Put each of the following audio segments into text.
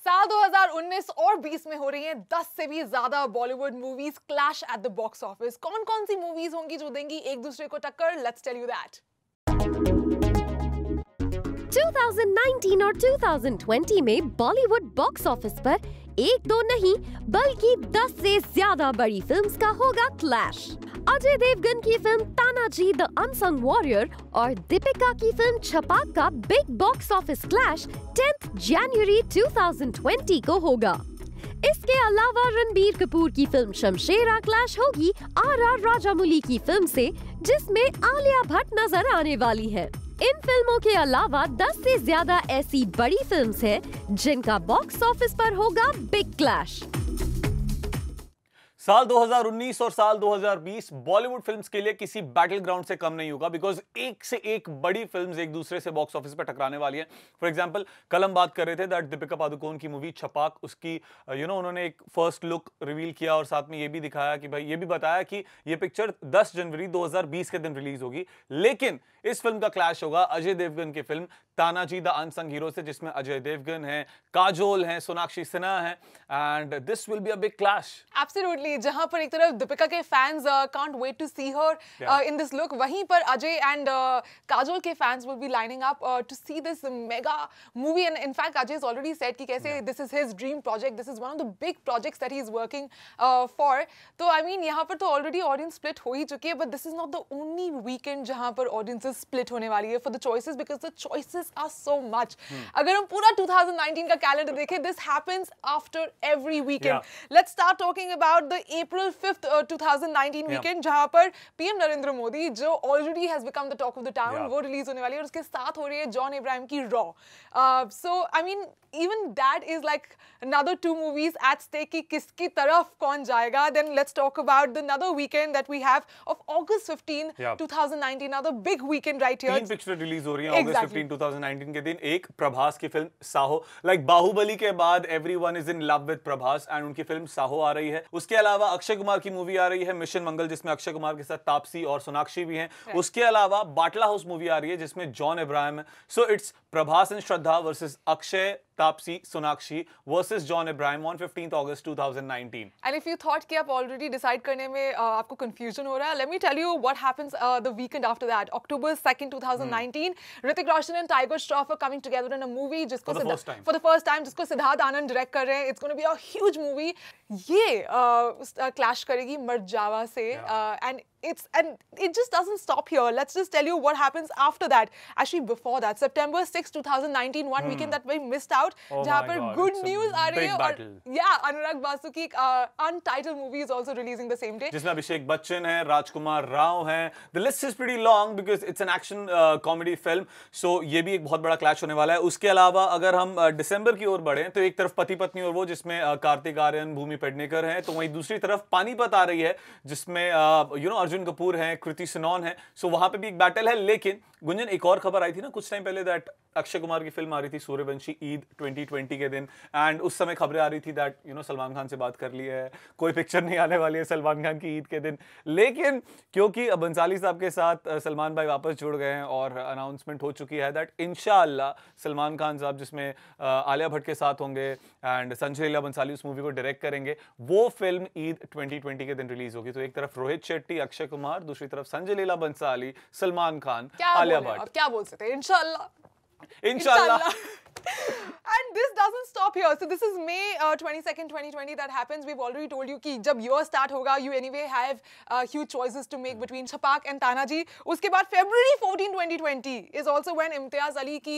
साल 2019 और 20 में हो रही हैं 10 से भी ज्यादा Bollywood movies clash at the box office. कौन कौन सी मूवीज होंगी जो देंगी एक दूसरे को टक्कर? Let's tell you that. 2019 और 2020 में बॉलीवुड बॉक्स ऑफिस पर एक दो नहीं बल्कि 10 से ज्यादा बड़ी फिल्म्स का होगा क्लैश। अजय देवगन की film Tanaji the unsung warrior और दीपिका की फिल्म छपाक का बिग बॉक्स ऑफिस क्लैश 10 जनवरी 2020 को होगा। इसके अलावा रणबीर कपूर की फिल्म शमशेरा क्लैश होगी RR राजामौली की फिल्म से, जिसमें आलिया भट्ट नजर आने वाली है। इन फिल्मों के अलावा 10 से ज्यादा ऐसी बड़ी फिल्म्स हैं जिनका बॉक्स ऑफिस पर होगा बिग क्लैश। साल 2019 और साल 2020 बॉलीवुड फिल्म्स के लिए किसी बैटल ग्राउंड से कम नहीं होगा, बिकॉज एक से एक बड़ी फिल्म्स एक दूसरे से बॉक्स ऑफिस पर टकराने वाली हैं। फॉर एग्जांपल, कल हम बात कर रहे थे दैट दीपिका पादुकोण की मूवी छपाक, उसकी उन्होंने एक फर्स्ट लुक रिवील किया और साथ में ये भी दिखाया कि भाई ये भी बताया कि ये पिक्चर 10 जनवरी 2020 के दिन रिलीज होगी। लेकिन इस फिल्म का क्लैश होगा अजय देवगन की film Tanaji the unsung hero से, जिसमें अजय देवगन है, काजोल है, सोनाक्षी सिन्हा है, and this will be a big clash. Absolutely, जहां पर एक तरफ दीपिका के fans can't wait to see her in this look, वहीं पर अजय एंड काजोल के fans will be lining up to see this mega movie. And in fact Ajay has already said कि कैसे this is his dream project, this is one of the big projects that he is working for. तो I mean यहाँ पर तो already audience split हो ही चुकी है, but this is not the only weekend जहां पर ऑडियंसेस स्प्लिट होने वाली है for the choices, because the choices are so much. अगर हम पूरा 2019 का कैलेंडर देखें, this happens after every weekend. Let's start talking about the April 5th 2019 weekend, जहां पर पीएम नरेंद्र मोदी, जो already has become the talk of the town, वो release होने वाली है और उसके साथ हो रही है जॉन इब्राहिम की raw. So I mean even that is like another 2 movies at stake कि किसकी तरफ कौन जाएगा। Then let's talk about the another weekend that we have of August 15, 2019, another big weekend right here। 3 picture release हो रही हैं August 15, 2019 के दिन। एक प्रभास की फिल्म साहो, लाइक बाहुबली के बाद everyone is in love with Prabhas, and उनकी फिल्म साहो आ रही है। उसके अलावा अक्षय कुमार की मूवी आ रही है मिशन मंगल, जिसमें अक्षय कुमार के साथ तापसी और सोनाक्षी भी हैं। उसके अलावा बाटला हाउस मूवी आ रही है जिसमें जॉन इब्राहिम है। So it's Prabhas and Shraddha versus Akshay, Taapsee, Sonakshi versus John Ibrahim on 15th August 2019। And if you thought कि आप already decide करने में आपको confusion हो रहा है, let me tell you what happens the weekend after that. October 2nd, 2019, Hrithik Roshan and Tiger Shroff are coming together in a movie जिसको for the first time जिसको सिद्धार्थ आनंद direct कर रहे हैं। It's going to be a huge movie। ये clash करेगी मर्जावा से, and it just doesn't stop here. Let's just tell you what happens after that. Actually, before that, September 6, 2019, one weekend that we missed out, जहाँ पर good news आ रही है, और अनुराग बासु की untitled movie is also releasing the same day, जिसमें अभिषेक बच्चन है, राजकुमार राव है। The list is pretty long because it's an action comedy film. So ये भी एक बहुत बड़ा क्लैश होने वाला है। उसके अलावा अगर हम दिसंबर की ओर बढ़ें तो एक तरफ पति पत्नी और वो, जिसमें कार्तिक आर्यन, भूमि पेडनेकर हैं, तो वहीं दूसरी तरफ पानीपत आ रही है जिसमें अर्जुन कपूर है, कृति सनोन है। सो वहां पे भी एक बैटल है। लेकिन गुंजन, एक और खबर आई थी ना कुछ टाइम पहले दैट अक्षय कुमार की फिल्म आ रही थी सूर्यवंशी ईद 2020 के दिन, एंड उस समय खबरें आ रही थी दैट सलमान खान से बात कर ली है, कोई पिक्चर नहीं आने वाली है सलमान खान की ईद के दिन। लेकिन क्योंकि बंसाली साहब के साथ सलमान भाई वापस जुड़ गए हैं और अनाउंसमेंट हो चुकी है दैट इंशाअल्लाह सलमान खान साहब, जिसमें आलिया भट्ट के साथ होंगे एंड संजय लीला बंसाली उस मूवी को डायरेक्ट करेंगे, वो फिल्म ईद 2020 के दिन रिलीज होगी। तो एक तरफ रोहित शेट्टी, अक्षय कुमार, दूसरी तरफ संजय लीला बंसाली, सलमान खान, आलिया भट्ट। क्या बोल सकते हैं? इंशाल्लाह। And this doesn't stop here. So this is May 22nd, 2020 that happens. We've already told you कि जब year start होगा, you anyway have huge choices to make between Chhapaak and Tanaji. उसके बाद February 14, 2020 is also when Imtiaz Ali की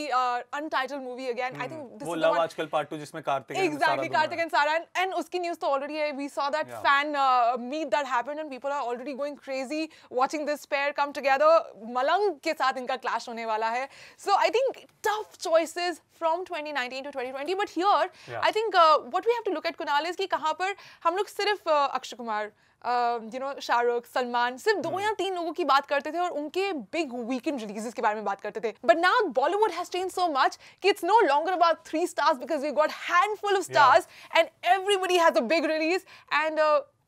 untitled movie again. I think this वो is love the one आजकल part 2 जिसमें Kartik Kartik and Sara, and उसकी news तो already है। We saw that fan meet that happened and people are already going crazy watching this pair come together। मलंग के साथ इनका clash होने वाला है। So I think tough choices from 2019 to 2020, but here I think what we have to look at, Kunal, is कि कहाँ पर हम लोग सिर्फ अक्षय कुमार, शाहरुख, सलमान, सिर्फ 2 या 3 लोगों की बात करते थे और उनके बिग वीकेंड रिलीजेस के बारे में बात करते थे. But now Bollywood has changed so much कि it's no longer about 3 stars because we've got handful of stars and everybody has a big release and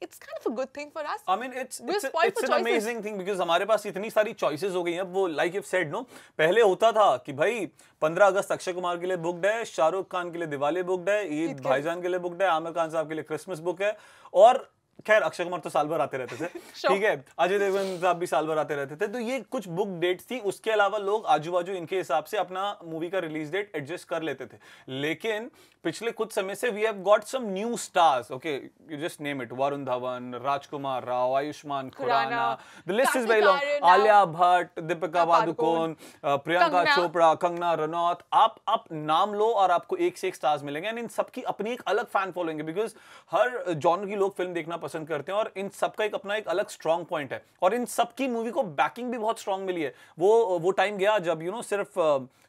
it's kind of a good thing for us. I mean, it's an amazing thing because हमारे पास इतनी सारी choices हो गई हैं. वो like you've said, no, पहले होता था कि भाई 15 अगस्त अक्षय कुमार के लिए बुक्ड है, शाहरुख खान के लिए दिवाली बुक्ड है, ईद भाईजान के लिए बुक्ड है, आमिर खान साहब के लिए क्रिसमस बुक है. और खैर अक्षय कुमार तो साल भर आते रहते थे, ठीक है, अजय देवगन साहब भी साल भर आते रहते थे. तो ये कुछ बुक डेट्स थी. उसके अलावा लोग आजू बाजू इनके हिसाब से अपना मूवी का रिलीज डेट एडजस्ट कर लेते थे. लेकिन पिछले कुछ समय से we have got some new stars. Okay, you just name it. Varun Dhawan, Rajkummar Rao, Ayushmann Khurrana, the list is very long. Alia Bhatt, Deepika Padukone, Priyanka Chopra, Kangana Ranaut. आप नाम लो और आपको एक से एक स्टार्स मिलेंगे. एंड इन सबकी अपनी एक अलग फैन फॉलोइंग है बिकॉज हर जॉनर की लोग फिल्म देखना पसंद करते हैं और इन सबका एक अपना एक अलग स्ट्रॉन्ग पॉइंट है. और इन सबकी मूवी को बैकिंग भी बहुत स्ट्रॉन्ग मिली है. वो टाइम गया जब सिर्फ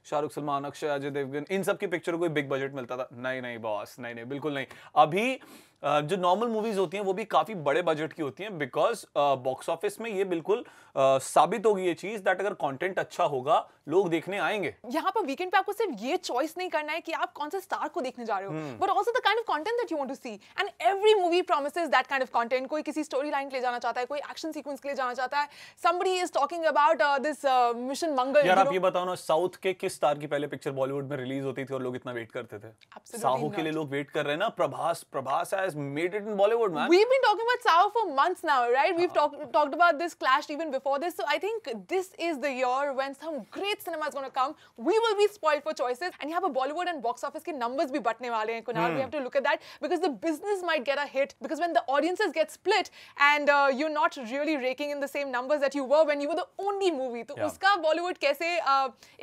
शाहरुख, सलमान, अक्षय, अजय देवगन इन सब की पिक्चर को बिग बजट मिलता था. नहीं बॉस, नहीं बिल्कुल नहीं. अभी जो नॉर्मल मूवीज होती हैं वो भी काफी बड़े बजट की होती हैं बिकॉज बॉक्स ऑफिस में ये बिल्कुल साबित होगी ये चीज दैट अगर कंटेंट अच्छा होगा लोग देखने आएंगे. यहाँ पर वीकेंड पे आपको सिर्फ ये चॉइस नहीं करना है कि आप कौन से स्टार को देखने जा रहे हो, but also the kind of content that you want to see. And every movie promises that kind of content. कोई किसी स्टोरी लाइन के लिए जाना चाहता है, कोई एक्शन सीक्वेंस के लिए जाना चाहता है. Somebody is talking about this mission Mangal. यार आप ये बताओ ना, साउथ के किस स्टार की पहले पिक्चर बॉलीवुड में रिलीज होती थी और लोग इतना वेट करते थे? साहू के लिए लोग वेट कर रहे हैं ना. Prabhas has made it in Bollywood, man. We've been talking about Sao for months now, right? We've talked about this clash even before this. So I think this is the year when some great cinema is going to come. We will be spoiled for choices. And यहाँ पर Bollywood and box office के numbers भी बटने वाले हैं, Kunal. We have to look at that because the business might get a hit because when the audiences get split and you're not really raking in the same numbers that you were when you were the only movie. तो उसका Bollywood कैसे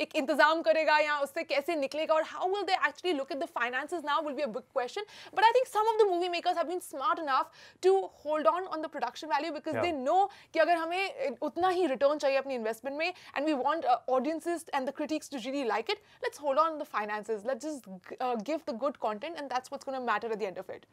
एक इंतजाम करेगा या उससे कैसे निकलेगा और how will they actually look at the finances now will be a big question. But I think some of the movie makers have been smart enough to hold on the production value because they know कि अगर हमें उतना ही return चाहिए अपनी investment में and we want audiences and the critics to really like it, let's hold on the finances. Let's just give the good content and that's what's going to matter at the end of it.